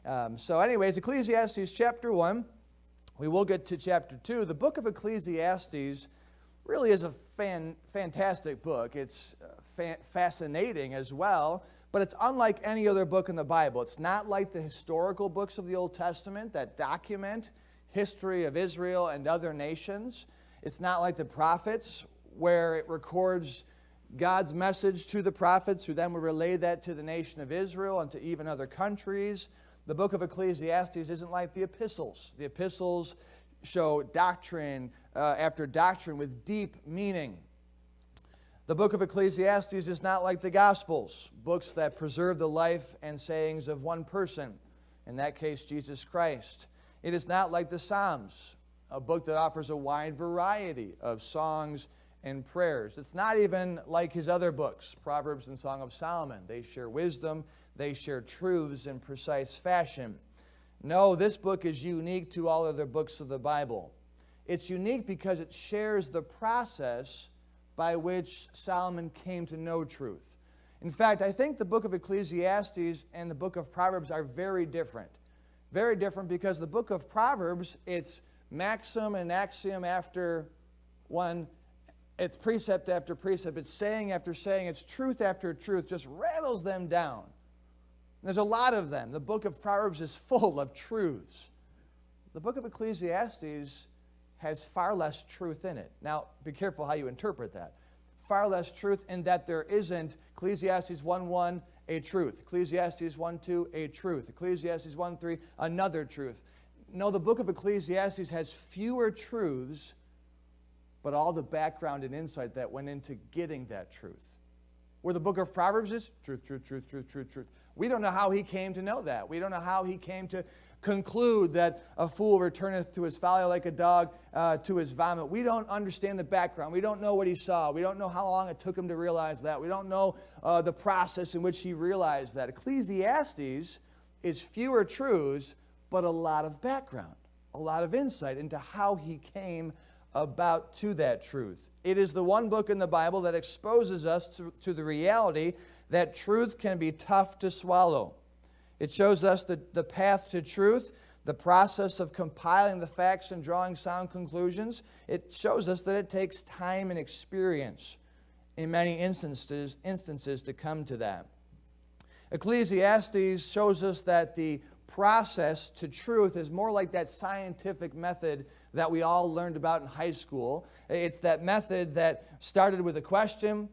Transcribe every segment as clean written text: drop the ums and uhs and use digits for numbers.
So anyways, Ecclesiastes chapter 1. We will get to chapter 2. The book of Ecclesiastes really is a fantastic book. It's fascinating as well, but it's unlike any other book in the Bible. It's not like the historical books of the Old Testament that document history of Israel and other nations. It's not like the prophets, where it records God's message to the prophets, who then would relay that to the nation of Israel and to even other countries. The book of Ecclesiastes isn't like the epistles. The epistles show doctrine after doctrine with deep meaning. The book of Ecclesiastes is not like the Gospels, books that preserve the life and sayings of one person, in that case, Jesus Christ. It is not like the Psalms, a book that offers a wide variety of songs and prayers. It's not even like his other books, Proverbs and Song of Solomon. They share wisdom, they share truths in precise fashion. No, this book is unique to all other books of the Bible. It's unique because it shares the process by which Solomon came to know truth. In fact, I think the book of Ecclesiastes and the book of Proverbs are very different. Very different because the book of Proverbs, it's maxim and axiom after one. It's precept after precept. It's saying after saying. It's truth after truth. Just rattles them down. There's a lot of them. The book of Proverbs is full of truths. The book of Ecclesiastes has far less truth in it. Now, be careful how you interpret that. Far less truth in that there isn't Ecclesiastes 1:1, a truth. Ecclesiastes 1:2, a truth. Ecclesiastes 1:3, another truth. No, the book of Ecclesiastes has fewer truths, but all the background and insight that went into getting that truth. Where the book of Proverbs is, truth, truth, truth, truth, truth, truth. We don't know how he came to know that. We don't know how he came to conclude that a fool returneth to his folly like a dog to his vomit. We don't understand the background. We don't know what he saw. We don't know how long it took him to realize that. We don't know the process in which he realized that. Ecclesiastes is fewer truths, but a lot of background, a lot of insight into how he came about to that truth. It is the one book in the Bible that exposes us to the reality that truth can be tough to swallow. It shows us the path to truth, the process of compiling the facts and drawing sound conclusions. It shows us that it takes time and experience in many instances to come to that. Ecclesiastes shows us that the process to truth is more like that scientific method that we all learned about in high school. It's that method that started with a question.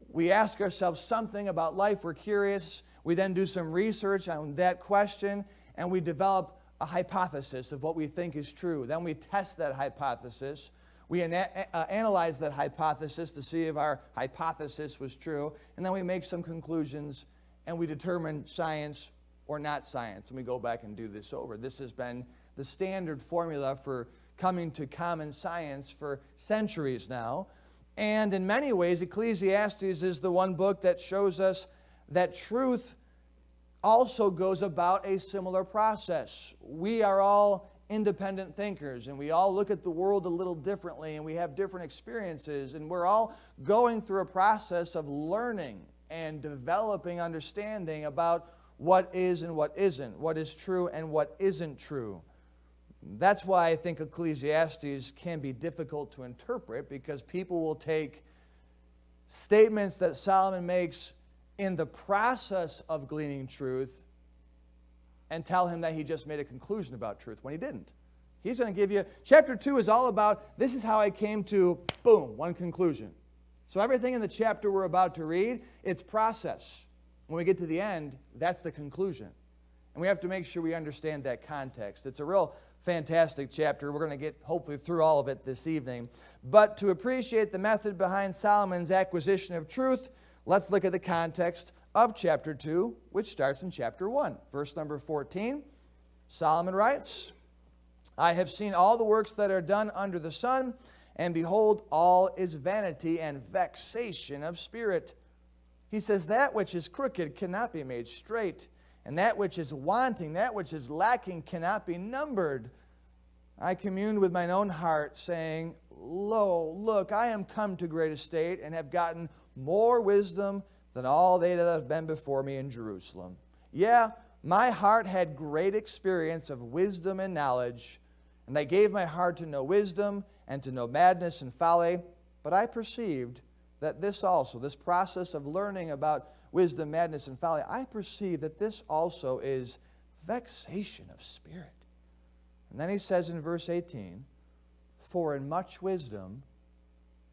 We ask ourselves something about life. We're curious. We then do some research on that question, and we develop a hypothesis of what we think is true. Then we test that hypothesis. We analyze that hypothesis to see if our hypothesis was true, and then we make some conclusions, and we determine science or not science, and we go back and do this over. This has been the standard formula for coming to common science for centuries now. And in many ways, Ecclesiastes is the one book that shows us that truth also goes about a similar process. We are all independent thinkers, and we all look at the world a little differently, and we have different experiences, and we're all going through a process of learning and developing understanding about what is and what isn't, what is true and what isn't true. That's why I think Ecclesiastes can be difficult to interpret, because people will take statements that Solomon makes in the process of gleaning truth and tell him that he just made a conclusion about truth when he didn't. He's going to give you, chapter 2 is all about, this is how I came to, boom, one conclusion. So everything in the chapter we're about to read, it's process. When we get to the end, that's the conclusion. And we have to make sure we understand that context. It's a real fantastic chapter. We're going to get hopefully through all of it this evening. But to appreciate the method behind Solomon's acquisition of truth, let's look at the context of chapter 2, which starts in chapter 1. Verse number 14, Solomon writes, I have seen all the works that are done under the sun, and behold, all is vanity and vexation of spirit. He says, that which is crooked cannot be made straight, and that which is wanting, that which is lacking, cannot be numbered. I communed with mine own heart, saying, Lo, look, I am come to great estate, and have gotten more wisdom than all they that have been before me in Jerusalem. Yeah, My heart had great experience of wisdom and knowledge, and I gave my heart to know wisdom and to know madness and folly. But I perceived that this also, this process of learning about wisdom, madness, and folly, I perceive that this also is vexation of spirit. And then he says in verse 18, for in much wisdom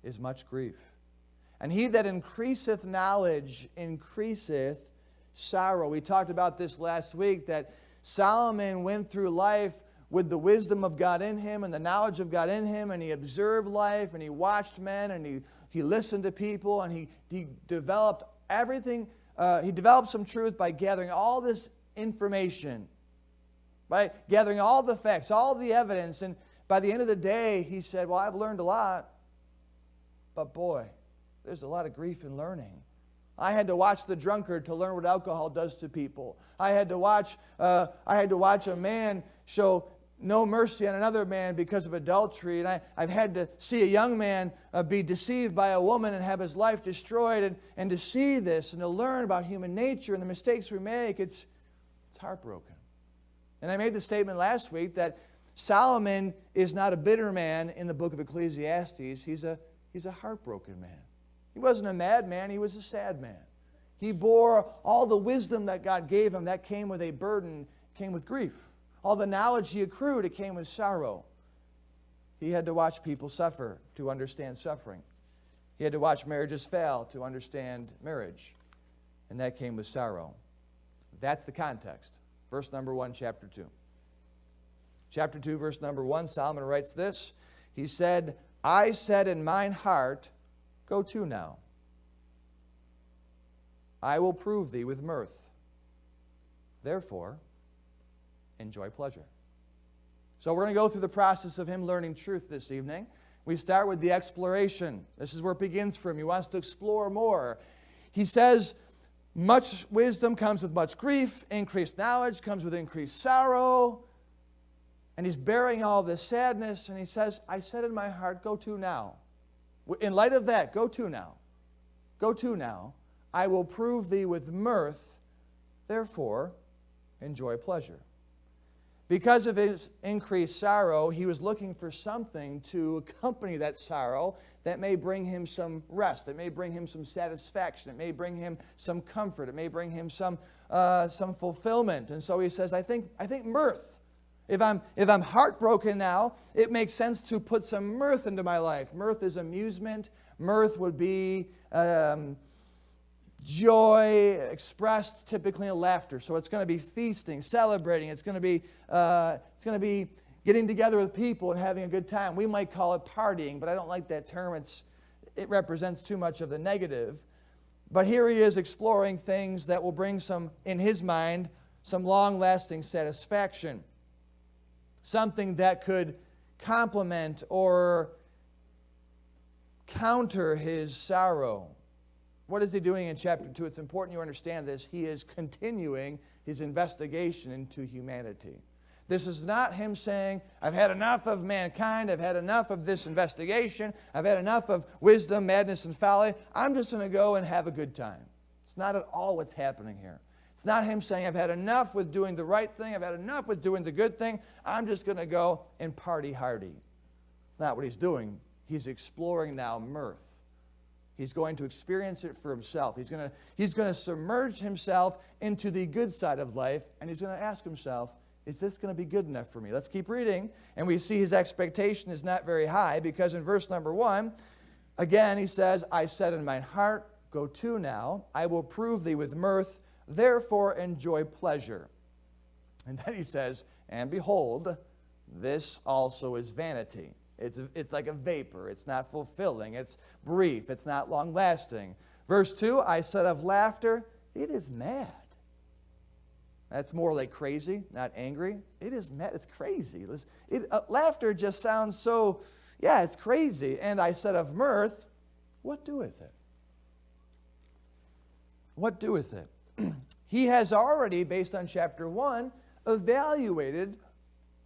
is much grief. And he that increaseth knowledge increaseth sorrow. We talked about this last week, that Solomon went through life with the wisdom of God in him and the knowledge of God in him, and he observed life, and he watched men, and he listened to people, and he developed everything. He developed some truth by gathering all this information, by gathering all the facts, all the evidence, and by the end of the day, he said, well, I've learned a lot, but boy, there's a lot of grief in learning. I had to watch the drunkard to learn what alcohol does to people. I had to watch a man show no mercy on another man because of adultery. And I've had to see a young man be deceived by a woman and have his life destroyed. And to see this and to learn about human nature and the mistakes we make, it's heartbroken. And I made the statement last week that Solomon is not a bitter man in the book of Ecclesiastes. He's a heartbroken man. He wasn't a mad man, he was a sad man. He bore all the wisdom that God gave him. That came with a burden, came with grief. All the knowledge he accrued, it came with sorrow. He had to watch people suffer to understand suffering. He had to watch marriages fail to understand marriage. And that came with sorrow. That's the context. Verse number 1, chapter 2. Chapter 2, verse number 1, Solomon writes this. He said, I said in mine heart, go to now. I will prove thee with mirth. Therefore, enjoy pleasure. So we're going to go through the process of him learning truth this evening. We start with the exploration. This is where it begins for him. He wants to explore more. He says, much wisdom comes with much grief. Increased knowledge comes with increased sorrow. And he's bearing all this sadness. And he says, I said in my heart, go to now. In light of that, go to now. Go to now. I will prove thee with mirth. Therefore, enjoy pleasure. Because of his increased sorrow, he was looking for something to accompany that sorrow that may bring him some rest. It may bring him some satisfaction. It may bring him some comfort. It may bring him some fulfillment. And so he says, I think mirth. If I'm heartbroken now, it makes sense to put some mirth into my life. Mirth is amusement. Mirth would be joy expressed typically in laughter. So it's going to be feasting, celebrating. It's going to be getting together with people and having a good time. We might call it partying, but I don't like that term. It represents too much of the negative. But here he is exploring things that will bring some, in his mind, some long-lasting satisfaction. Something that could complement or counter his sorrow. What is he doing in chapter 2? It's important you understand this. He is continuing his investigation into humanity. This is not him saying, I've had enough of mankind, I've had enough of this investigation, I've had enough of wisdom, madness, and folly. I'm just going to go and have a good time. It's not at all what's happening here. It's not him saying, I've had enough with doing the right thing, I've had enough with doing the good thing, I'm just going to go and party hardy. It's not what he's doing. He's exploring now mirth. He's going to experience it for himself. He's going to submerge himself into the good side of life, and he's going to ask himself, is this going to be good enough for me? Let's keep reading, and we see his expectation is not very high, because in verse number 1, again he says, I said in mine heart, go to now, I will prove thee with mirth, therefore enjoy pleasure. And then he says, and behold, this also is vanity. It's like a vapor. It's not fulfilling. It's brief. It's not long-lasting. Verse 2, I said of laughter, it is mad. That's more like crazy, not angry. It is mad. It's crazy. Laughter just sounds so, yeah, it's crazy. And I said of mirth, what doeth it? What doeth it? He has already, based on chapter 1, evaluated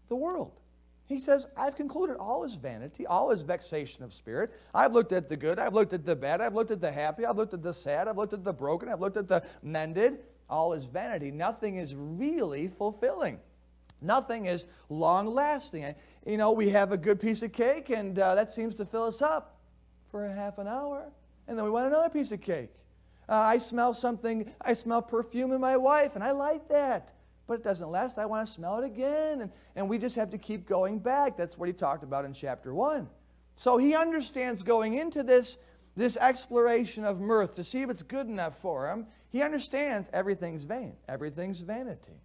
the world. He says, I've concluded all is vanity, all is vexation of spirit. I've looked at the good, I've looked at the bad, I've looked at the happy, I've looked at the sad, I've looked at the broken, I've looked at the mended. all is vanity. Nothing is really fulfilling. Nothing is long-lasting. You know, we have a good piece of cake, and that seems to fill us up for a half an hour, and then we want another piece of cake. I smell perfume in my wife, and I like that, but it doesn't last. I want to smell it again, and we just have to keep going back. That's what he talked about in chapter 1. So he understands going into this exploration of mirth to see if it's good enough for him. He understands everything's vain. Everything's vanity.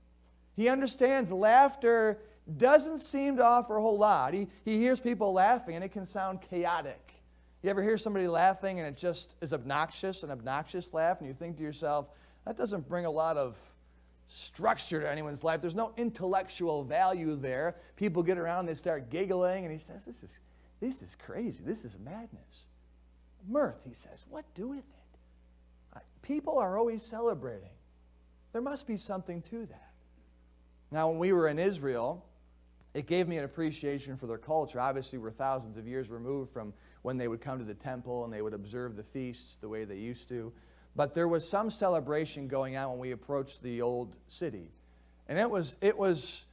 He understands laughter doesn't seem to offer a whole lot. He hears people laughing, and it can sound chaotic. You ever hear somebody laughing, and it just is obnoxious, an obnoxious laugh, and you think to yourself, that doesn't bring a lot of structure to anyone's life. There's no intellectual value there. People get around, they start giggling, and he says, this is crazy. This is madness. Mirth, he says, what doeth it? People are always celebrating. There must be something to that. Now, when we were in Israel, it gave me an appreciation for their culture. Obviously, we're thousands of years removed from when they would come to the temple and they would observe the feasts the way they used to. But there was some celebration going on when we approached the old city. And it was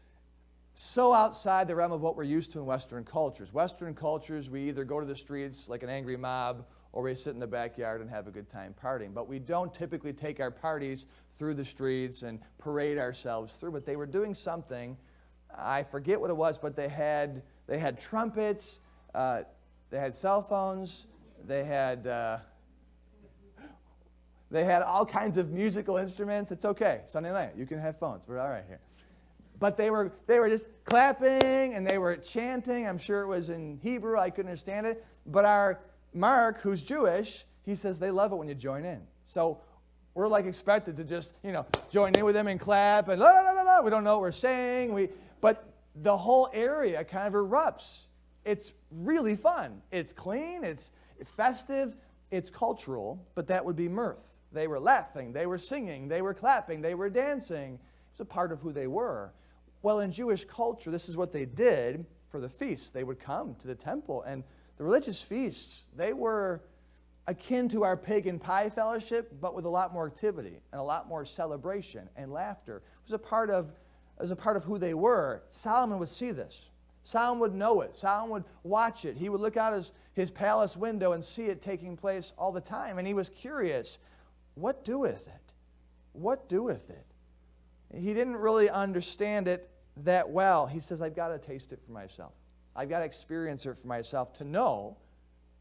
so outside the realm of what we're used to in Western cultures. Western cultures, we either go to the streets like an angry mob, or we sit in the backyard and have a good time partying. But we don't typically take our parties through the streets and parade ourselves through. But they were doing something, I forget what it was, but they had trumpets, they had cell phones, they had all kinds of musical instruments. It's okay, Sunday night, you can have phones. We're all right here. But they were just clapping and they were chanting. I'm sure it was in Hebrew. I couldn't understand it. But our Mark, who's Jewish, he says they love it when you join in. So we're like expected to just, join in with them and clap and la la la la. We don't know what we're saying. But the whole area kind of erupts. It's really fun. It's clean. It's festive. It's cultural. But that would be mirth. They were laughing. They were singing. They were clapping. They were dancing. It was a part of who they were. Well, in Jewish culture, this is what they did for the feasts. They would come to the temple, and the religious feasts, they were akin to our pagan pie fellowship, but with a lot more activity and a lot more celebration and laughter. It was a part of who they were. Solomon would see this. Solomon would know it. Solomon would watch it. He would look out his palace window and see it taking place all the time, and he was curious, what doeth it? What doeth it? He didn't really understand it that well. He says, I've got to taste it for myself. I've got to experience it for myself to know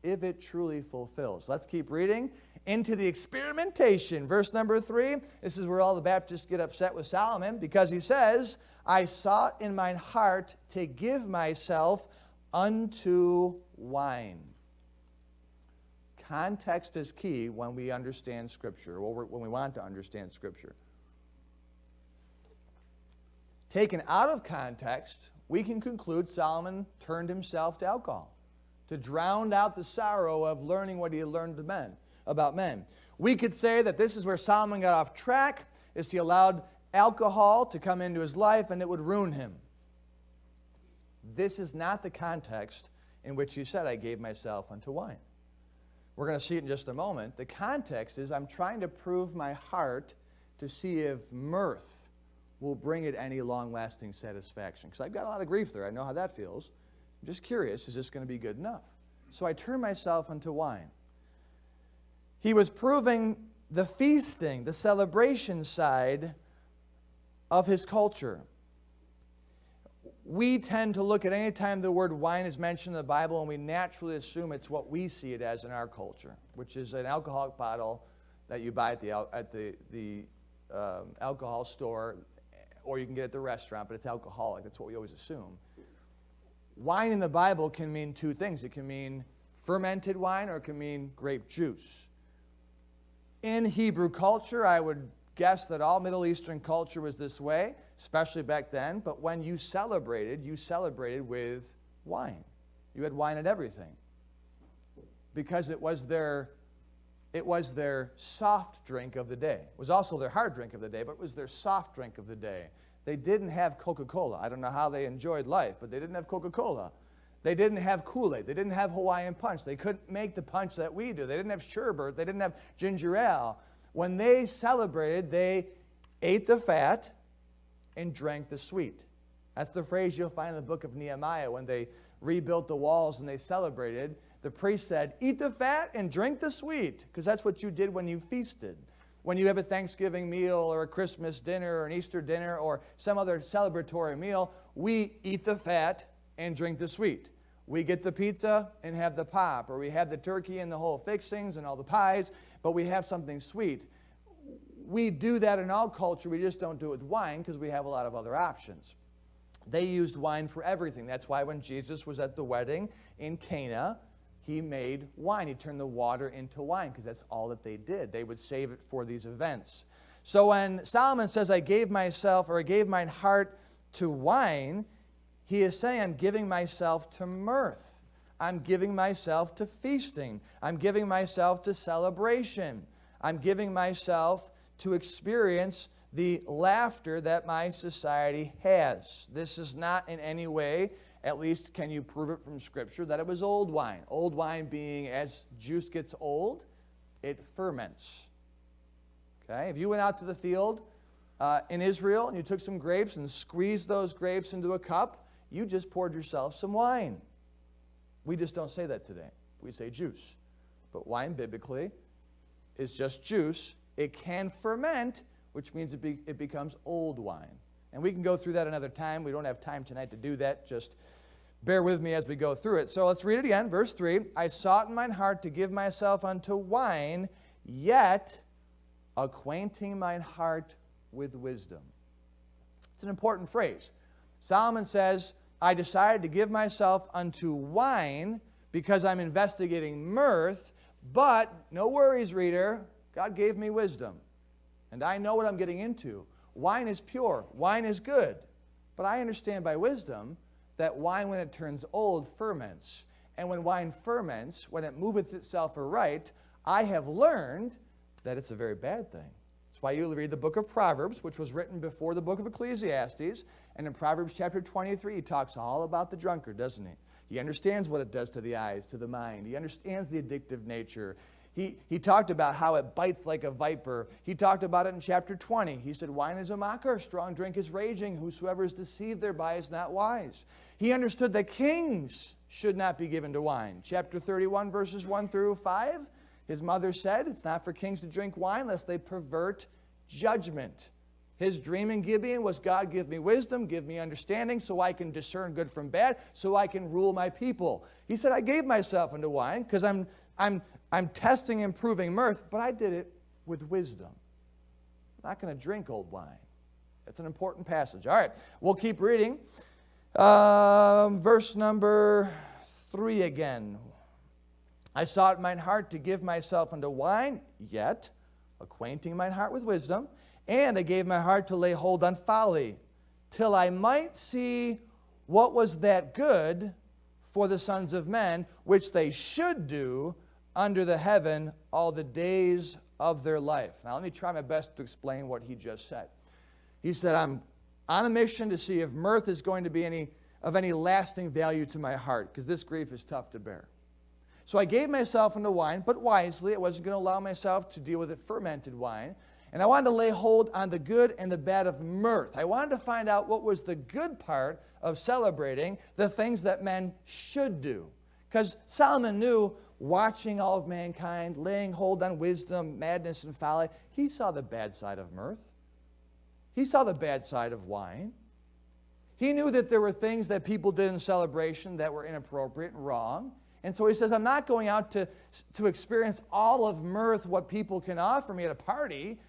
if it truly fulfills. Let's keep reading. Into the experimentation. Verse number 3. This is where all the Baptists get upset with Solomon, because he says, I sought in mine heart to give myself unto wine. Context is key when we understand Scripture, or when we want to understand Scripture. Taken out of context, we can conclude Solomon turned himself to alcohol to drown out the sorrow of learning what he had learned about men. We could say that this is where Solomon got off track, is he allowed alcohol to come into his life and it would ruin him. This is not the context in which he said, I gave myself unto wine. We're going to see it in just a moment. The context is I'm trying to prove my heart to see if mirth will bring it any long-lasting satisfaction. Because I've got a lot of grief there. I know how that feels. I'm just curious, is this going to be good enough? So I turn myself unto wine. He was proving the feasting, the celebration side of his culture. We tend to look at any time the word wine is mentioned in the Bible, and we naturally assume it's what we see it as in our culture, which is an alcoholic bottle that you buy at the alcohol store, or you can get it at the restaurant, but it's alcoholic. That's what we always assume. Wine in the Bible can mean two things. It can mean fermented wine, or it can mean grape juice. In Hebrew culture, I would guess that all Middle Eastern culture was this way, especially back then. But when you celebrated with wine. You had wine at everything. Because it was their soft drink of the day. It was also their hard drink of the day, but it was their soft drink of the day. They didn't have Coca-Cola. I don't know how they enjoyed life, but they didn't have Coca-Cola. They didn't have Kool-Aid. They didn't have Hawaiian Punch. They couldn't make the punch that we do. They didn't have sherbet. They didn't have ginger ale. When they celebrated, they ate the fat and drank the sweet. That's the phrase you'll find in the book of Nehemiah when they rebuilt the walls and they celebrated. The priest said, eat the fat and drink the sweet, because that's what you did when you feasted. When you have a Thanksgiving meal or a Christmas dinner or an Easter dinner or some other celebratory meal, we eat the fat and drink the sweet. We get the pizza and have the pop, or we have the turkey and the whole fixings and all the pies, but we have something sweet. We do that in all culture. We just don't do it with wine because we have a lot of other options. They used wine for everything. That's why when Jesus was at the wedding in Cana, he made wine. He turned the water into wine because that's all that they did. They would save it for these events. So when Solomon says, I gave mine heart to wine, he is saying, I'm giving myself to mirth. I'm giving myself to feasting. I'm giving myself to celebration. I'm giving myself to experience the laughter that my society has. This is not in any way, at least can you prove it from Scripture, that it was old wine. Old wine being, as juice gets old, it ferments. Okay? If you went out to the field in Israel and you took some grapes and squeezed those grapes into a cup, you just poured yourself some wine. We just don't say that today. We say juice. But wine, biblically, is just juice. It can ferment, which means it becomes old wine. And we can go through that another time. We don't have time tonight to do that. Just bear with me as we go through it. So let's read it again. Verse 3, I sought in mine heart to give myself unto wine, yet acquainting mine heart with wisdom. It's an important phrase. Solomon says, I decided to give myself unto wine because I'm investigating mirth, but no worries, reader, God gave me wisdom. And I know what I'm getting into. Wine is pure. Wine is good. But I understand by wisdom that wine, when it turns old, ferments. And when wine ferments, when it moveth itself aright, I have learned that it's a very bad thing. That's why you read the book of Proverbs, which was written before the book of Ecclesiastes. And in Proverbs chapter 23, he talks all about the drunkard, doesn't he? He understands what it does to the eyes, to the mind. He understands the addictive nature. He talked about how it bites like a viper. He talked about it in chapter 20. He said, wine is a mocker, strong drink is raging. Whosoever is deceived thereby is not wise. He understood that kings should not be given to wine. Chapter 31, verses 1 through 5, his mother said, it's not for kings to drink wine lest they pervert judgment. His dream in Gibeon was, God, give me wisdom, give me understanding so I can discern good from bad, so I can rule my people. He said, I gave myself unto wine because I'm testing and proving mirth, but I did it with wisdom. I'm not going to drink old wine. That's an important passage. All right, we'll keep reading. Verse number 3 again. I sought in mine heart to give myself unto wine, yet acquainting mine heart with wisdom, and I gave my heart to lay hold on folly, till I might see what was that good for the sons of men, which they should do under the heaven all the days of their life. Now let me try my best to explain what he just said. He said, I'm on a mission to see if mirth is going to be of any lasting value to my heart, because this grief is tough to bear. So I gave myself into wine, but wisely. I wasn't going to allow myself to deal with the fermented wine. And I wanted to lay hold on the good and the bad of mirth. I wanted to find out what was the good part of celebrating the things that men should do. Because Solomon knew, watching all of mankind, laying hold on wisdom, madness, and folly, he saw the bad side of mirth. He saw the bad side of wine. He knew that there were things that people did in celebration that were inappropriate and wrong. And so he says, I'm not going out to experience all of mirth, what people can offer me at a party.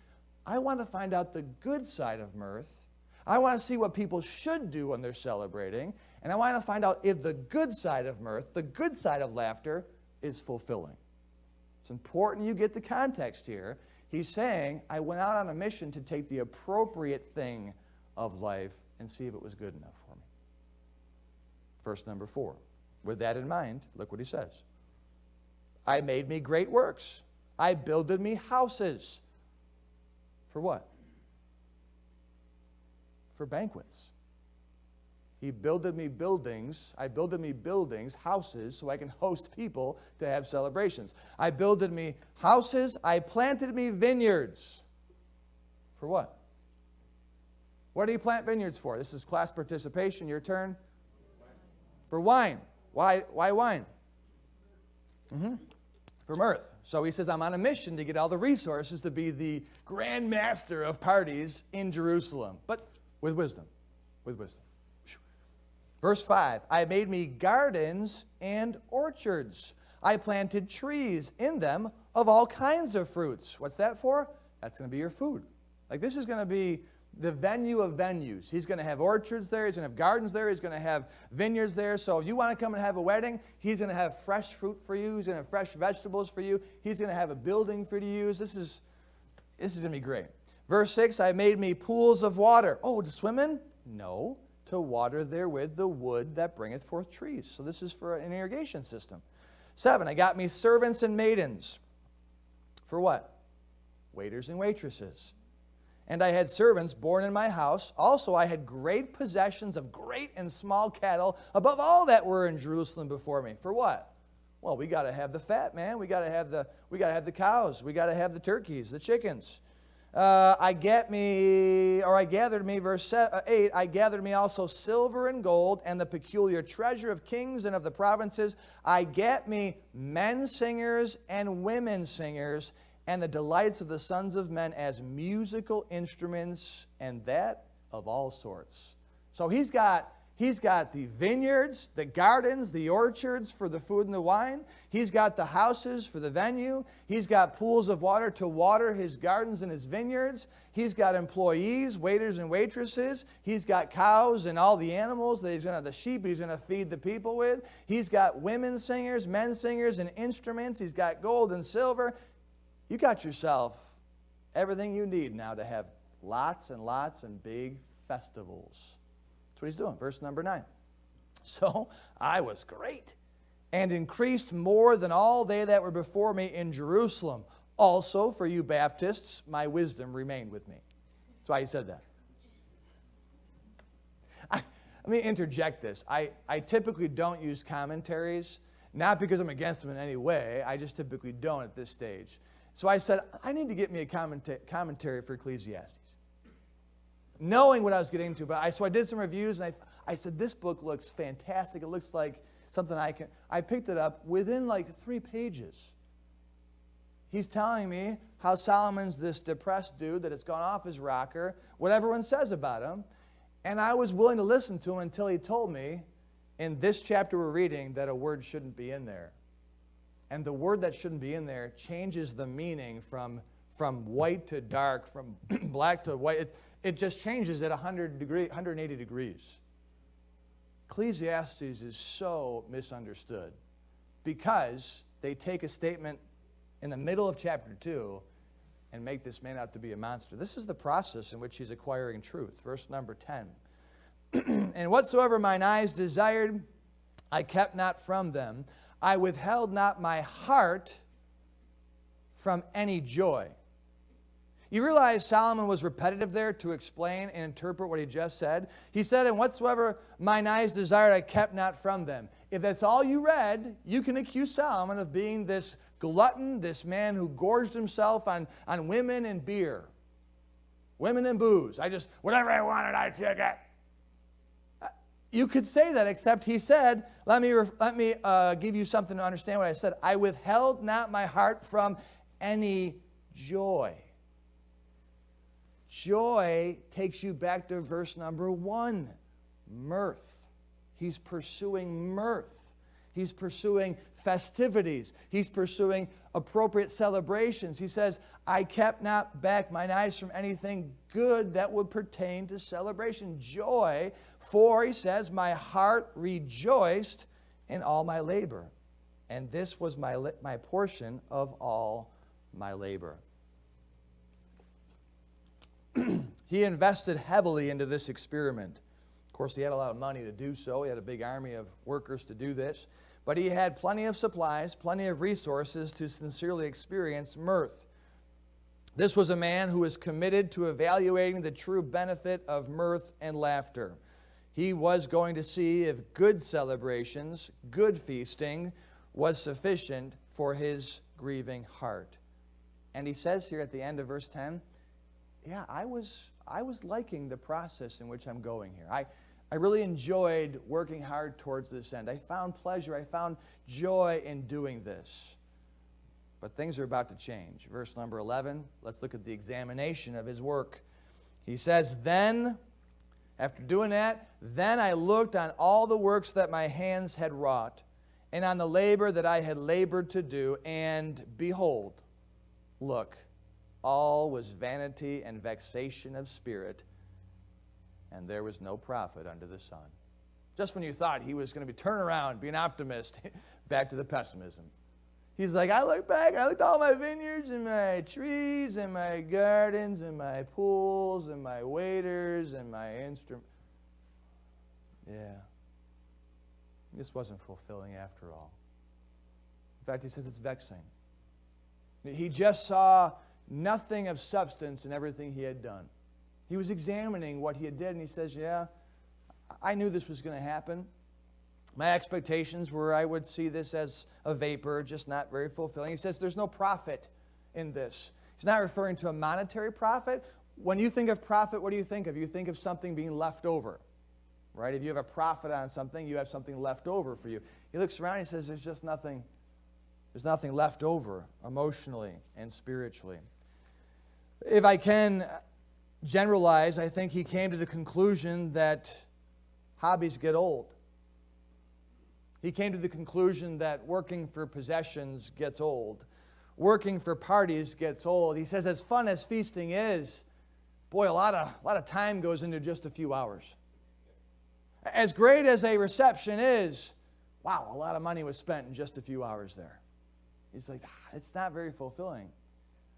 I want to find out the good side of mirth. I want to see what people should do when they're celebrating. And I want to find out if the good side of mirth, the good side of laughter, is fulfilling. It's important you get the context here. He's saying, I went out on a mission to take the appropriate thing of life and see if it was good enough for me. Verse number 4. With that in mind, look what he says. I made me great works. I builded me houses. For what? For banquets. He builded me buildings. I builded me buildings, houses, so I can host people to have celebrations. I builded me houses. I planted me vineyards. For what? What do you plant vineyards for? This is class participation. Your turn. For wine. Why wine? For mirth. So he says, I'm on a mission to get all the resources to be the grand master of parties in Jerusalem. But with wisdom. With wisdom. Verse 5, I made me gardens and orchards. I planted trees in them of all kinds of fruits. What's that for? That's going to be your food. Like, this is going to be the venue of venues. He's going to have orchards there. He's going to have gardens there. He's going to have vineyards there. So if you want to come and have a wedding, he's going to have fresh fruit for you. He's going to have fresh vegetables for you. He's going to have a building for you to use. This is going to be great. Verse 6, I made me pools of water. Oh, to swim in? No. To water therewith the wood that bringeth forth trees. So this is for an irrigation system. 7, I got me servants and maidens. For what? Waiters and waitresses. And I had servants born in my house. Also I had great possessions of great and small cattle, above all that were in Jerusalem before me. For what? Well, we got to have the fat, man. We got to have the cows. We got to have the turkeys, the chickens. I gathered me, verse 8, I gathered me also silver and gold and the peculiar treasure of kings and of the provinces. I get me men singers and women singers and the delights of the sons of men as musical instruments, and that of all sorts. So he's got the vineyards, the gardens, the orchards for the food and the wine. He's got the houses for the venue. He's got pools of water to water his gardens and his vineyards. He's got employees, waiters and waitresses. He's got cows and all the animals that the sheep he's going to feed the people with. He's got women singers, men singers, and instruments. He's got gold and silver. You got yourself everything you need now to have lots and lots and big festivals. That's what he's doing. Verse number 9. So I was great and increased more than all they that were before me in Jerusalem. Also, for you Baptists, my wisdom remained with me. That's why he said that. Let me interject this. I typically don't use commentaries, not because I'm against them in any way. I just typically don't at this stage. So I said, I need to get me a commentary for Ecclesiastes. Knowing what I was getting into, so I did some reviews, and I said, this book looks fantastic. It looks like something I picked it up within like 3 pages. He's telling me how Solomon's this depressed dude that has gone off his rocker, what everyone says about him, and I was willing to listen to him until he told me, in this chapter we're reading, that a word shouldn't be in there. And the word that shouldn't be in there changes the meaning from white to dark, from black to white. It just changes at 180 degrees. Ecclesiastes is so misunderstood because they take a statement in the middle of chapter 2 and make this man out to be a monster. This is the process in which he's acquiring truth. Verse number 10. And whatsoever mine eyes desired, I kept not from them. I withheld not my heart from any joy. You realize Solomon was repetitive there to explain and interpret what he just said? He said, and whatsoever mine eyes desired, I kept not from them. If that's all you read, you can accuse Solomon of being this glutton, this man who gorged himself on women and beer. Women and booze. Whatever I wanted, I took it. You could say that, except he said, let me give you something to understand what I said. I withheld not my heart from any joy. Joy takes you back to verse number 1, mirth. He's pursuing mirth. He's pursuing festivities. He's pursuing appropriate celebrations. He says, I kept not back mine eyes from anything good that would pertain to celebration. Joy, for, he says, my heart rejoiced in all my labor. And this was my portion of all my labor. He invested heavily into this experiment. Of course, he had a lot of money to do so. He had a big army of workers to do this. But he had plenty of supplies, plenty of resources to sincerely experience mirth. This was a man who was committed to evaluating the true benefit of mirth and laughter. He was going to see if good celebrations, good feasting, was sufficient for his grieving heart. And he says here at the end of verse 10, yeah, I was liking the process in which I'm going here. I really enjoyed working hard towards this end. I found pleasure. I found joy in doing this. But things are about to change. Verse number 11, let's look at the examination of his work. He says, then, after doing that, then I looked on all the works that my hands had wrought, and on the labor that I had labored to do, and behold, look, all was vanity and vexation of spirit, and there was no profit under the sun. Just when you thought he was going to turn around, be an optimist, back to the pessimism. He's like, I look back, I looked at all my vineyards and my trees and my gardens and my pools and my waiters and my instruments. Yeah. This wasn't fulfilling after all. In fact, he says it's vexing. He just saw nothing of substance in everything he had done. He was examining what he had did, and he says, yeah, I knew this was going to happen. My expectations were I would see this as a vapor, just not very fulfilling. He says there's no profit in this. He's not referring to a monetary profit. When you think of profit, what do you think of? You think of something being left over, right? If you have a profit on something, you have something left over for you. He looks around and he says there's nothing left over emotionally and spiritually. If I can generalize, I think he came to the conclusion that hobbies get old. He came to the conclusion that working for possessions gets old. Working for parties gets old. He says, as fun as feasting is, boy, a lot of time goes into just a few hours. As great as a reception is, wow, a lot of money was spent in just a few hours there. He's like, it's not very fulfilling.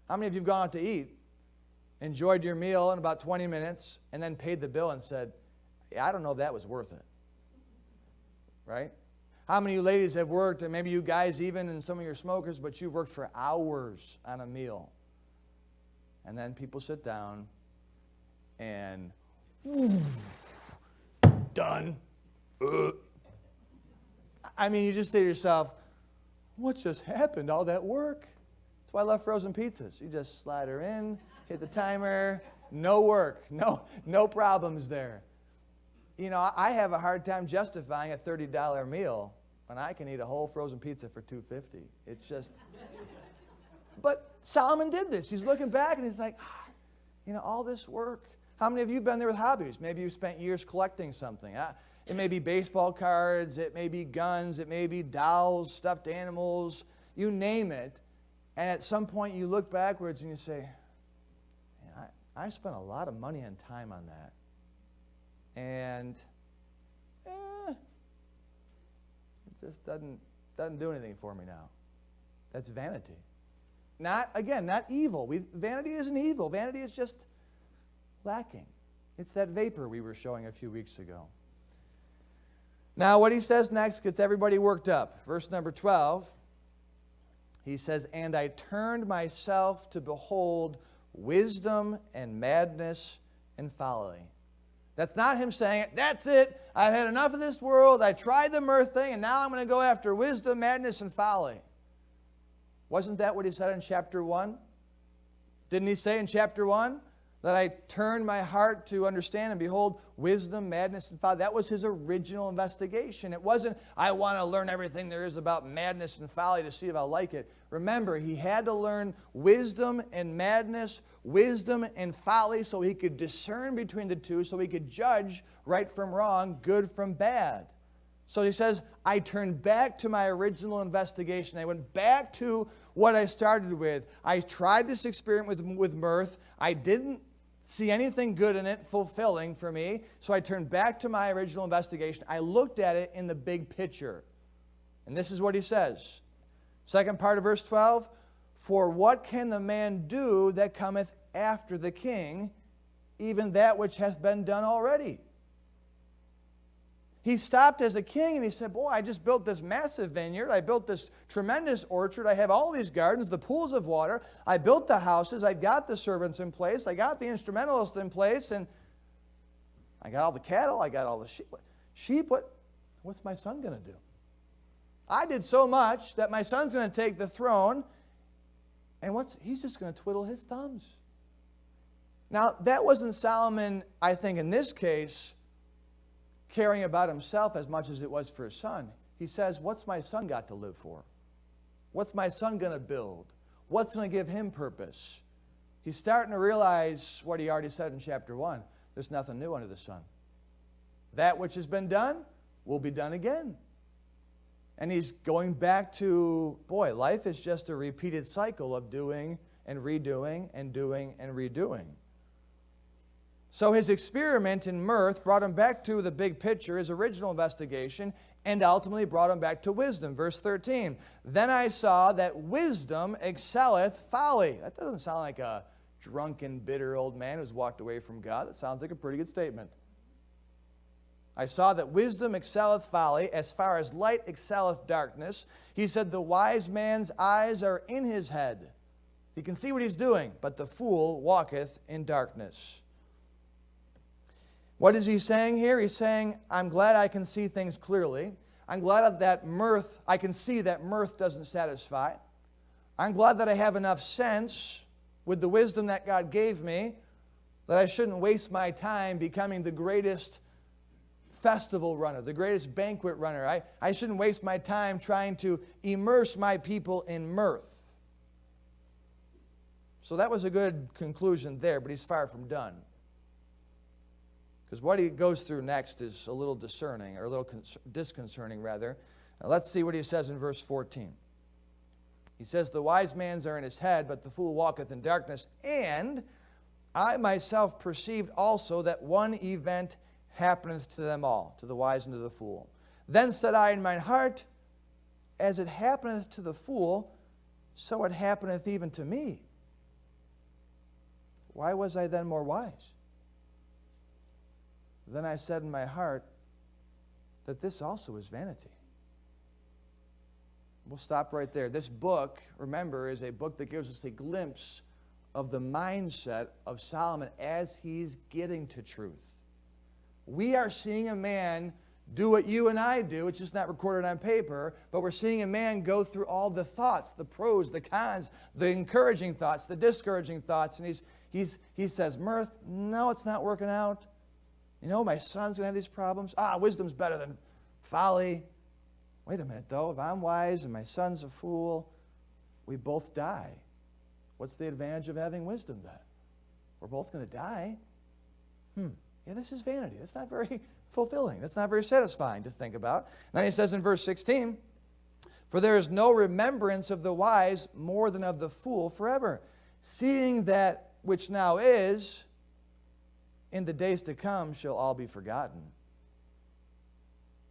How many of you have gone out to eat, enjoyed your meal in about 20 minutes, and then paid the bill and said, yeah, I don't know if that was worth it? Right? How many of you ladies have worked, and maybe you guys even, and some of your smokers, but you've worked for hours on a meal. And then people sit down and, done. I mean, you just say to yourself, what just happened? All that work? That's why I love frozen pizzas. You just slide her in, hit the timer, no work, no problems there. You know, I have a hard time justifying a $30 meal when I can eat a whole frozen pizza for $2.50. It's just, but Solomon did this. He's looking back and he's like, all this work. How many of you have been there with hobbies? Maybe you spent years collecting something. It may be baseball cards, it may be guns, it may be dolls, stuffed animals, you name it. And at some point you look backwards and you say, I spent a lot of money and time on that. And it just doesn't do anything for me now. That's vanity. Not evil. Vanity isn't evil. Vanity is just lacking. It's that vapor we were showing a few weeks ago. Now, what he says next gets everybody worked up. Verse number 12, he says, and I turned myself to behold wisdom and madness and folly. That's not him saying, that's it, I've had enough of this world, I tried the mirth thing, and now I'm going to go after wisdom, madness, and folly. Wasn't that what he said in chapter 1? Didn't he say in chapter 1 that I turned my heart to understand and behold wisdom, madness, and folly? That was his original investigation. It wasn't, I want to learn everything there is about madness and folly to see if I like it. Remember, he had to learn wisdom and madness, wisdom and folly, so he could discern between the two, so he could judge right from wrong, good from bad. So he says, I turned back to my original investigation. I went back to what I started with. I tried this experiment with mirth. I didn't see anything good in it, fulfilling for me. So I turned back to my original investigation. I looked at it in the big picture. And this is what he says. Second part of verse 12, for what can the man do that cometh after the king, even that which hath been done already? He stopped as a king and he said, boy, I just built this massive vineyard. I built this tremendous orchard. I have all these gardens, the pools of water. I built the houses. I got the servants in place. I got the instrumentalists in place. And I got all the cattle. I got all the sheep. What's my son going to do? I did so much that my son's going to take the throne. And he's just going to twiddle his thumbs. Now, that wasn't Solomon, I think, in this case, caring about himself as much as it was for his son. He says, what's my son got to live for? What's my son going to build? What's going to give him purpose? He's starting to realize what he already said in chapter 1. There's nothing new under the sun. That which has been done will be done again. And he's going back to, boy, life is just a repeated cycle of doing and redoing and doing and redoing. So his experiment in mirth brought him back to the big picture, his original investigation, and ultimately brought him back to wisdom. Verse 13, then I saw that wisdom excelleth folly. That doesn't sound like a drunken, bitter old man who's walked away from God. That sounds like a pretty good statement. I saw that wisdom excelleth folly, as far as light excelleth darkness. He said, the wise man's eyes are in his head. He can see what he's doing, but the fool walketh in darkness. What is he saying here? He's saying, I'm glad I can see things clearly. I'm glad that I can see that mirth doesn't satisfy. I'm glad that I have enough sense with the wisdom that God gave me that I shouldn't waste my time becoming the greatest festival runner, the greatest banquet runner. I shouldn't waste my time trying to immerse my people in mirth. So that was a good conclusion there, but he's far from done. Because what he goes through next is a little discerning, or a little disconcerting, rather. Now let's see what he says in verse 14. He says, the wise man's are in his head, but the fool walketh in darkness. And I myself perceived also that one event happeneth to them all, to the wise and to the fool. Then said I in mine heart, as it happeneth to the fool, so it happeneth even to me. Why was I then more wise? Then I said in my heart that this also is vanity. We'll stop right there. This book, remember, is a book that gives us a glimpse of the mindset of Solomon as he's getting to truth. We are seeing a man do what you and I do. It's just not recorded on paper, but we're seeing a man go through all the thoughts, the pros, the cons, the encouraging thoughts, the discouraging thoughts, and he says, mirth, no, it's not working out. You know, my son's going to have these problems. Wisdom's better than folly. Wait a minute, though. If I'm wise and my son's a fool, we both die. What's the advantage of having wisdom then? We're both going to die. Yeah, this is vanity. That's not very fulfilling. That's not very satisfying to think about. And then he says in verse 16, for there is no remembrance of the wise more than of the fool forever. Seeing that which now is, in the days to come shall all be forgotten.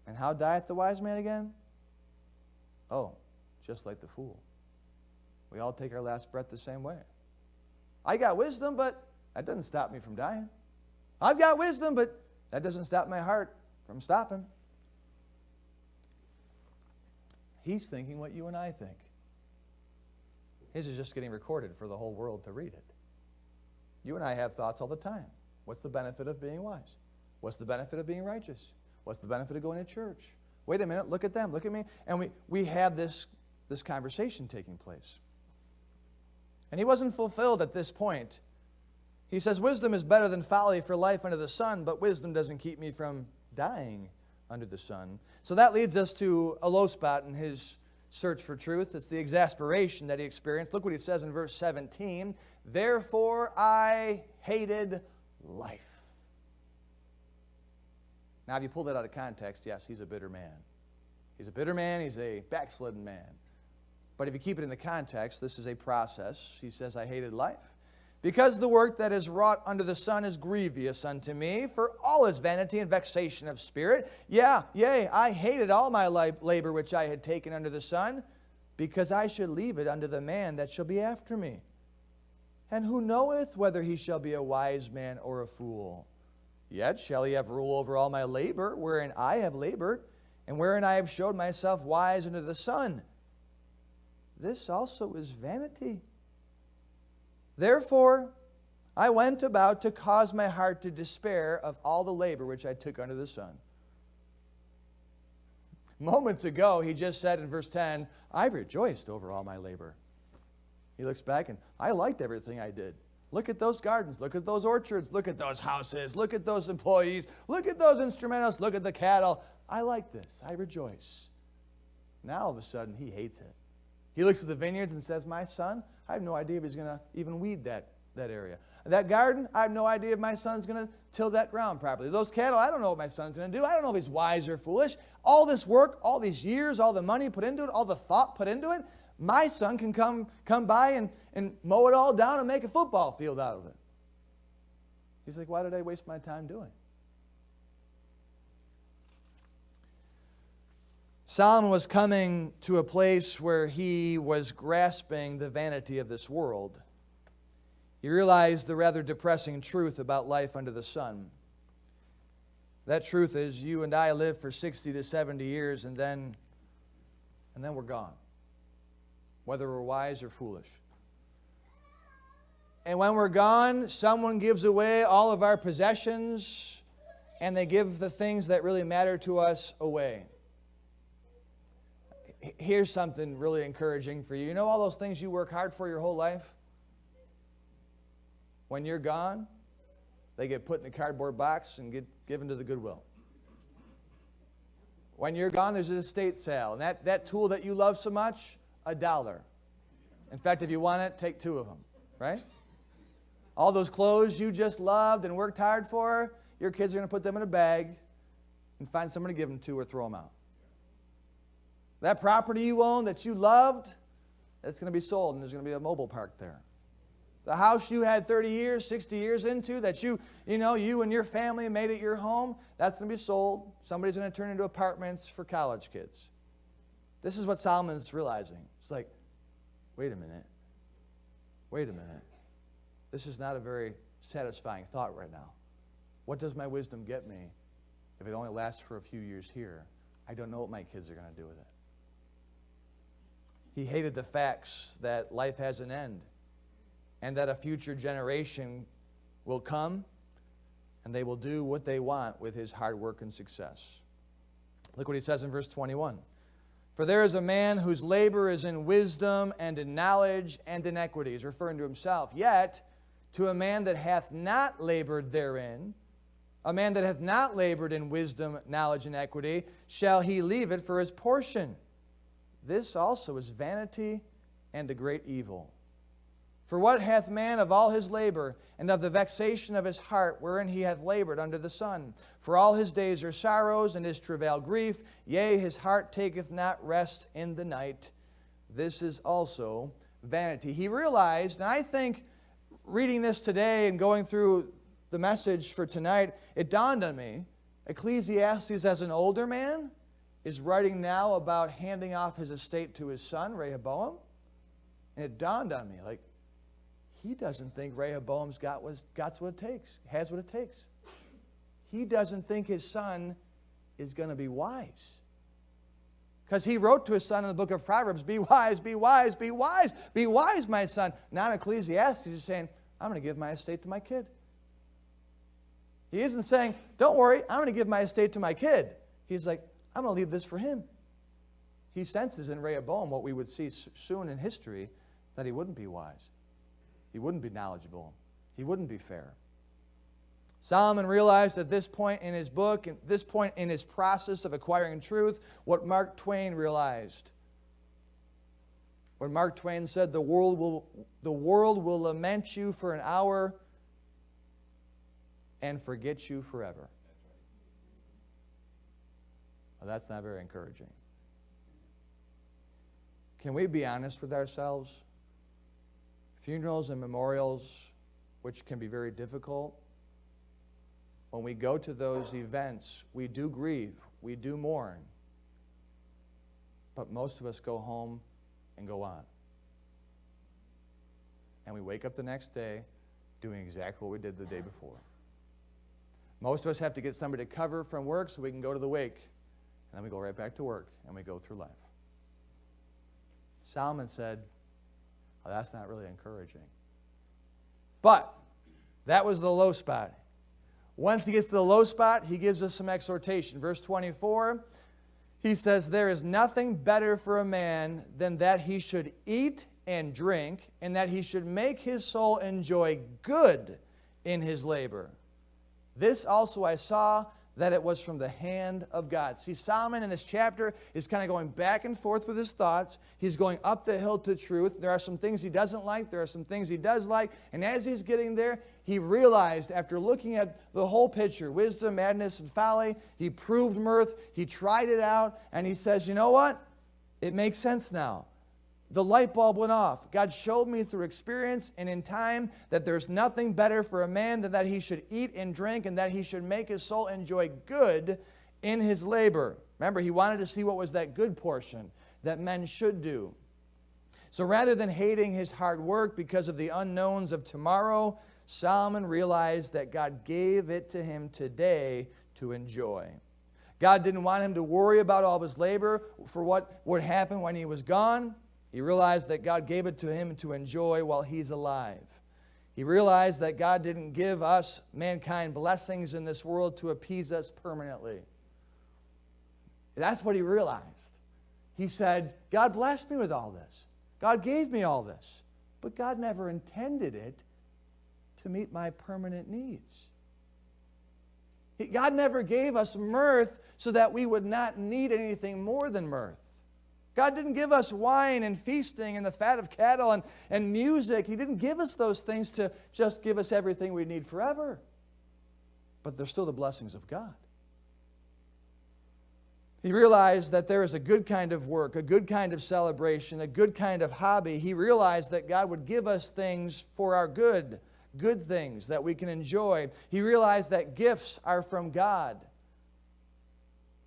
And how dieth the wise man again? Oh, just like the fool. We all take our last breath the same way. I got wisdom, but that doesn't stop me from dying. I've got wisdom, but that doesn't stop my heart from stopping. He's thinking what you and I think. His is just getting recorded for the whole world to read it. You and I have thoughts all the time. What's the benefit of being wise? What's the benefit of being righteous? What's the benefit of going to church? Wait a minute, look at them, look at me. And we have this conversation taking place. And he wasn't fulfilled at this point. He says, wisdom is better than folly for life under the sun, but wisdom doesn't keep me from dying under the sun. So that leads us to a low spot in his search for truth. It's the exasperation that he experienced. Look what he says in verse 17. Therefore I hated life. Now, if you pull that out of context, yes, he's a bitter man. He's a bitter man. He's a backslidden man. But if you keep it in the context, this is a process. He says, I hated life. Because the work that is wrought under the sun is grievous unto me, for all is vanity and vexation of spirit. Yea, I hated all my labor which I had taken under the sun, because I should leave it unto the man that shall be after me. And who knoweth whether he shall be a wise man or a fool? Yet shall he have rule over all my labor, wherein I have labored, and wherein I have showed myself wise under the sun. This also is vanity. Therefore, I went about to cause my heart to despair of all the labor which I took under the sun. Moments ago, he just said in verse 10, I rejoiced over all my labor. He looks back and, I liked everything I did. Look at those gardens. Look at those orchards. Look at those houses. Look at those employees. Look at those instrumentalists. Look at the cattle. I like this. I rejoice. Now, all of a sudden, he hates it. He looks at the vineyards and says, my son, I have no idea if he's going to even weed that area. That garden, I have no idea if my son's going to till that ground properly. Those cattle, I don't know what my son's going to do. I don't know if he's wise or foolish. All this work, all these years, all the money put into it, all the thought put into it, my son can come by and mow it all down and make a football field out of it. He's like, why did I waste my time doing? Solomon was coming to a place where he was grasping the vanity of this world. He realized the rather depressing truth about life under the sun. That truth is you and I live for 60 to 70 years and then we're gone, whether we're wise or foolish. And when we're gone, someone gives away all of our possessions and they give the things that really matter to us away. Here's something really encouraging for you. You know all those things you work hard for your whole life? When you're gone, they get put in a cardboard box and get given to the Goodwill. When you're gone, there's an estate sale. And that tool that you love so much, $1. In fact, if you want it, take 2 of them, right? All those clothes you just loved and worked hard for, your kids are going to put them in a bag and find someone to give them to or throw them out. That property you own that you loved, that's going to be sold and there's going to be a mobile park there. The house you had 30 years, 60 years into that you and your family made it your home, that's going to be sold. Somebody's going to turn into apartments for college kids. This is what Solomon's realizing. It's like, wait a minute. This is not a very satisfying thought right now. What does my wisdom get me if it only lasts for a few years here? I don't know what my kids are going to do with it. He hated the facts that life has an end and that a future generation will come and they will do what they want with his hard work and success. Look what he says in verse 21. For there is a man whose labor is in wisdom and in knowledge and in equity. He's referring to himself. Yet to a man that hath not labored therein, a man that hath not labored in wisdom, knowledge, and equity, shall he leave it for his portion. This also is vanity and a great evil. For what hath man of all his labor, and of the vexation of his heart, wherein he hath labored under the sun? For all his days are sorrows, and his travail grief. Yea, his heart taketh not rest in the night. This is also vanity. He realized, and I think reading this today and going through the message for tonight, it dawned on me, Ecclesiastes as an older man is writing now about handing off his estate to his son, Rehoboam. And it dawned on me, like, he doesn't think Rehoboam's got what it takes, has what it takes. He doesn't think his son is going to be wise. Because he wrote to his son in the book of Proverbs, be wise, be wise, be wise, be wise, my son. Now in Ecclesiastes, he's saying, I'm going to give my estate to my kid. He isn't saying, don't worry, I'm going to give my estate to my kid. He's like, I'm going to leave this for him. He senses in Rehoboam what we would see soon in history, that he wouldn't be wise. He wouldn't be knowledgeable. He wouldn't be fair. Solomon realized at this point in his book, at this point in his process of acquiring truth, what Mark Twain realized. When Mark Twain said, the world will lament you for an hour and forget you forever. Well, that's not very encouraging. Can we be honest with ourselves? Funerals and memorials, which can be very difficult, when we go to those events, we do grieve, we do mourn, but most of us go home and go on. And we wake up the next day doing exactly what we did the day before. Most of us have to get somebody to cover from work so we can go to the wake, and then we go right back to work, and we go through life. Solomon said, well, that's not really encouraging. But that was the low spot. Once he gets to the low spot, he gives us some exhortation. Verse 24, he says, there is nothing better for a man than that he should eat and drink, and that he should make his soul enjoy good in his labor. This also I saw, that it was from the hand of God. See, Solomon in this chapter is kind of going back and forth with his thoughts. He's going up the hill to truth. There are some things he doesn't like. There are some things he does like. And as he's getting there, he realized, after looking at the whole picture, wisdom, madness, and folly, he proved mirth. He tried it out. And he says, you know what? It makes sense now. The light bulb went off. God showed me through experience and in time that there's nothing better for a man than that he should eat and drink and that he should make his soul enjoy good in his labor. Remember, he wanted to see what was that good portion that men should do. So rather than hating his hard work because of the unknowns of tomorrow, Solomon realized that God gave it to him today to enjoy. God didn't want him to worry about all of his labor for what would happen when he was gone. He realized that God gave it to him to enjoy while he's alive. He realized that God didn't give us, mankind, blessings in this world to appease us permanently. That's what he realized. He said, God blessed me with all this. God gave me all this. But God never intended it to meet my permanent needs. God never gave us mirth so that we would not need anything more than mirth. God didn't give us wine and feasting and the fat of cattle and music. He didn't give us those things to just give us everything we need forever. But they're still the blessings of God. He realized that there is a good kind of work, a good kind of celebration, a good kind of hobby. He realized that God would give us things for our good things that we can enjoy. He realized that gifts are from God.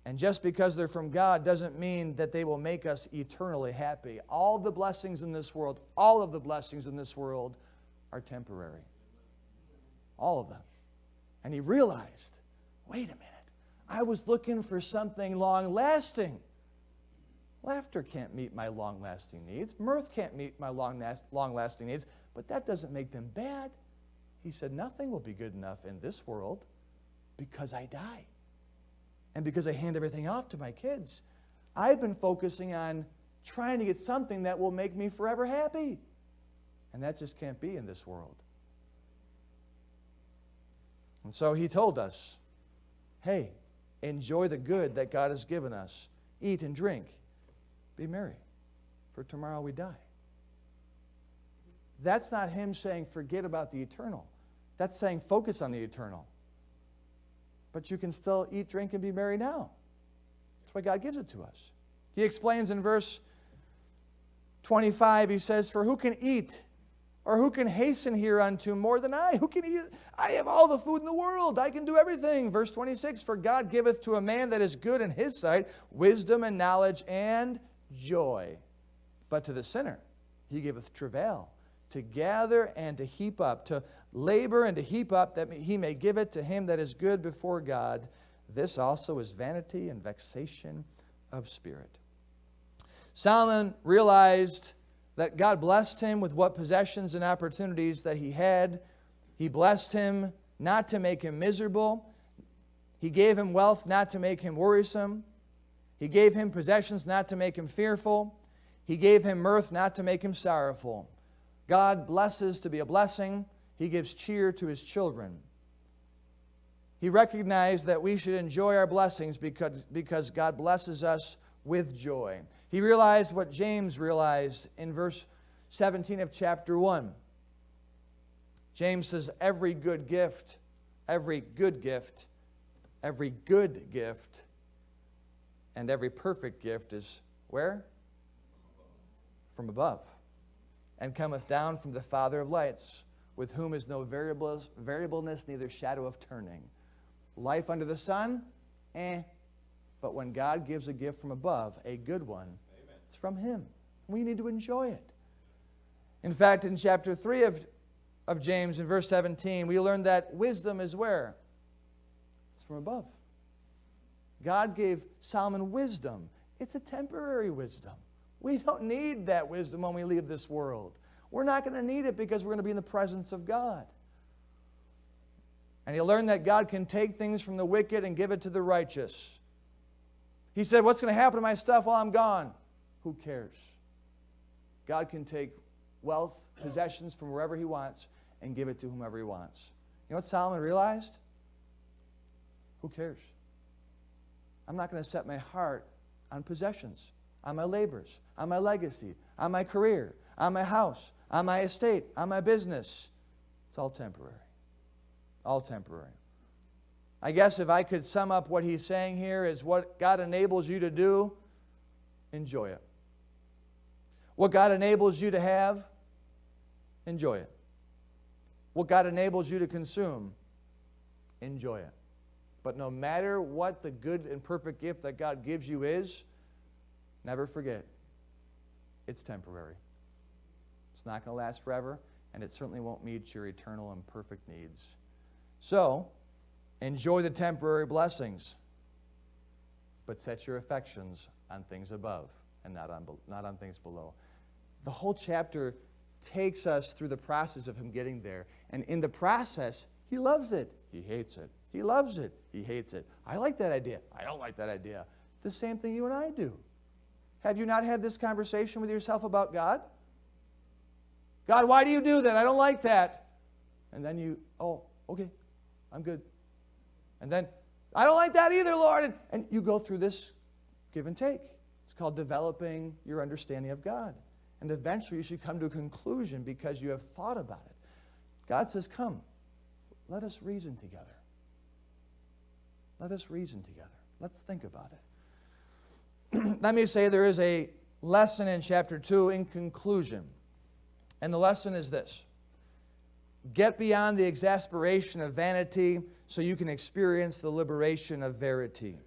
And just because they're from God doesn't mean that they will make us eternally happy. All of the blessings in this world are temporary. All of them. And he realized, wait a minute, I was looking for something long-lasting. Laughter can't meet my long-lasting needs. Mirth can't meet my long-lasting needs. But that doesn't make them bad. He said, nothing will be good enough in this world because I die. And because I hand everything off to my kids, I've been focusing on trying to get something that will make me forever happy. And that just can't be in this world. And so he told us, hey, enjoy the good that God has given us. Eat and drink. Be merry, for tomorrow we die. That's not him saying forget about the eternal. That's saying focus on the eternal. But you can still eat, drink, and be merry now. That's why God gives it to us. He explains in verse 25, he says, for who can eat or who can hasten hereunto more than I? Who can eat? I have all the food in the world. I can do everything. Verse 26, for God giveth to a man that is good in his sight wisdom and knowledge and joy. But to the sinner he giveth travail, to gather and to heap up, to labor and to heap up, that he may give it to him that is good before God. This also is vanity and vexation of spirit. Solomon realized that God blessed him with what possessions and opportunities that he had. He blessed him not to make him miserable. He gave him wealth not to make him worrisome. He gave him possessions not to make him fearful. He gave him mirth not to make him sorrowful. God blesses to be a blessing. He gives cheer to his children. He recognized that we should enjoy our blessings because God blesses us with joy. He realized what James realized in verse 17 of chapter 1. James says, every good gift, and every perfect gift is where? From above. And cometh down from the Father of lights, with whom is no variableness, neither shadow of turning. Life under the sun, But when God gives a gift from above, a good one, amen, it's from him. We need to enjoy it. In fact, in chapter 3 of James, in verse 17, we learn that wisdom is where? It's from above. God gave Solomon wisdom. It's a temporary wisdom. We don't need that wisdom when we leave this world. We're not going to need it because we're going to be in the presence of God. And he learned that God can take things from the wicked and give it to the righteous. He said, what's going to happen to my stuff while I'm gone? Who cares? God can take wealth, possessions from wherever he wants, and give it to whomever he wants. You know what Solomon realized? Who cares? I'm not going to set my heart on possessions, on my labors, on my legacy, on my career, on my house, on my estate, on my business. It's all temporary. All temporary. I guess if I could sum up what he's saying here is what God enables you to do, enjoy it. What God enables you to have, enjoy it. What God enables you to consume, enjoy it. But no matter what the good and perfect gift that God gives you is, never forget, it's temporary. It's not going to last forever, and it certainly won't meet your eternal and perfect needs. So, enjoy the temporary blessings, but set your affections on things above and not on things below. The whole chapter takes us through the process of him getting there. And in the process, he loves it. He hates it. He loves it. He hates it. I like that idea. I don't like that idea. The same thing you and I do. Have you not had this conversation with yourself about God? God, why do you do that? I don't like that. And then you, oh, okay, I'm good. And then, I don't like that either, Lord. And you go through this give and take. It's called developing your understanding of God. And eventually you should come to a conclusion because you have thought about it. God says, come, let us reason together. Let us reason together. Let's think about it. Let me say there is a lesson in chapter 2 in conclusion. And the lesson is this. Get beyond the exasperation of vanity so you can experience the liberation of verity.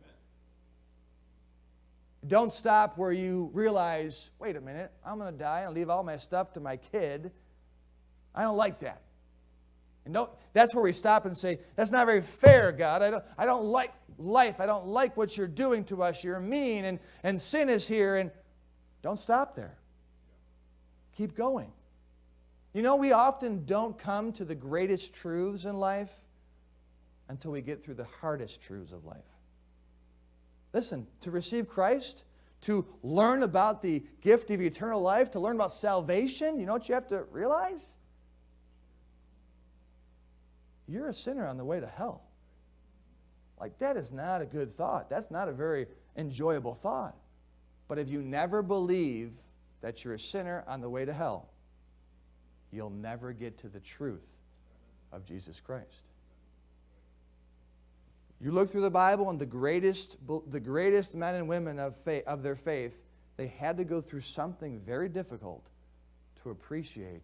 Don't stop where you realize, wait a minute, I'm going to die and leave all my stuff to my kid. I don't like that. And that's where we stop and say, that's not very fair, God. I don't like life. I don't like what you're doing to us. You're mean and sin is here. And don't stop there. Keep going. You know, we often don't come to the greatest truths in life until we get through the hardest truths of life. Listen, to receive Christ, to learn about the gift of eternal life, to learn about salvation, you know what you have to realize? You're a sinner on the way to hell. Like, that is not a good thought. That's not a very enjoyable thought. But if you never believe that you're a sinner on the way to hell, you'll never get to the truth of Jesus Christ. You look through the Bible, and the greatest men and women of their faith, they had to go through something very difficult to appreciate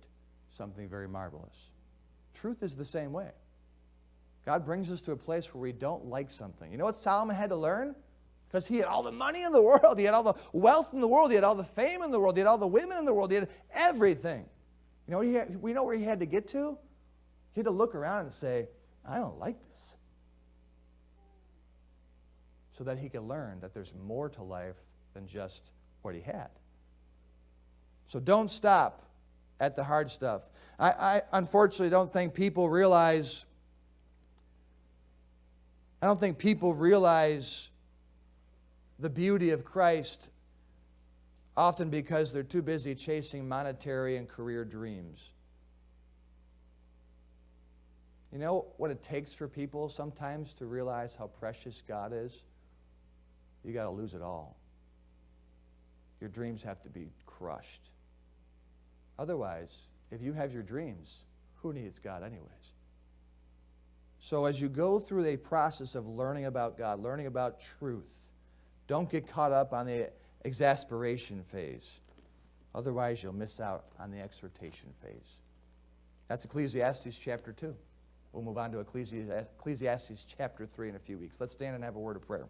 something very marvelous. Truth is the same way. God brings us to a place where we don't like something. You know what Solomon had to learn? Because he had all the money in the world. He had all the wealth in the world. He had all the fame in the world. He had all the women in the world. He had everything. You know, we know where he had to get to? He had to look around and say, I don't like this. So that he could learn that there's more to life than just what he had. So don't stop at the hard stuff. I unfortunately don't think people realize the beauty of Christ often because they're too busy chasing monetary and career dreams. You know what it takes for people sometimes to realize how precious God is? You got to lose it all. Your dreams have to be crushed. Otherwise, if you have your dreams, who needs God anyways? So as you go through a process of learning about God, learning about truth, don't get caught up on the exasperation phase. Otherwise, you'll miss out on the exhortation phase. That's Ecclesiastes chapter 2. We'll move on to Ecclesiastes chapter 3 in a few weeks. Let's stand and have a word of prayer.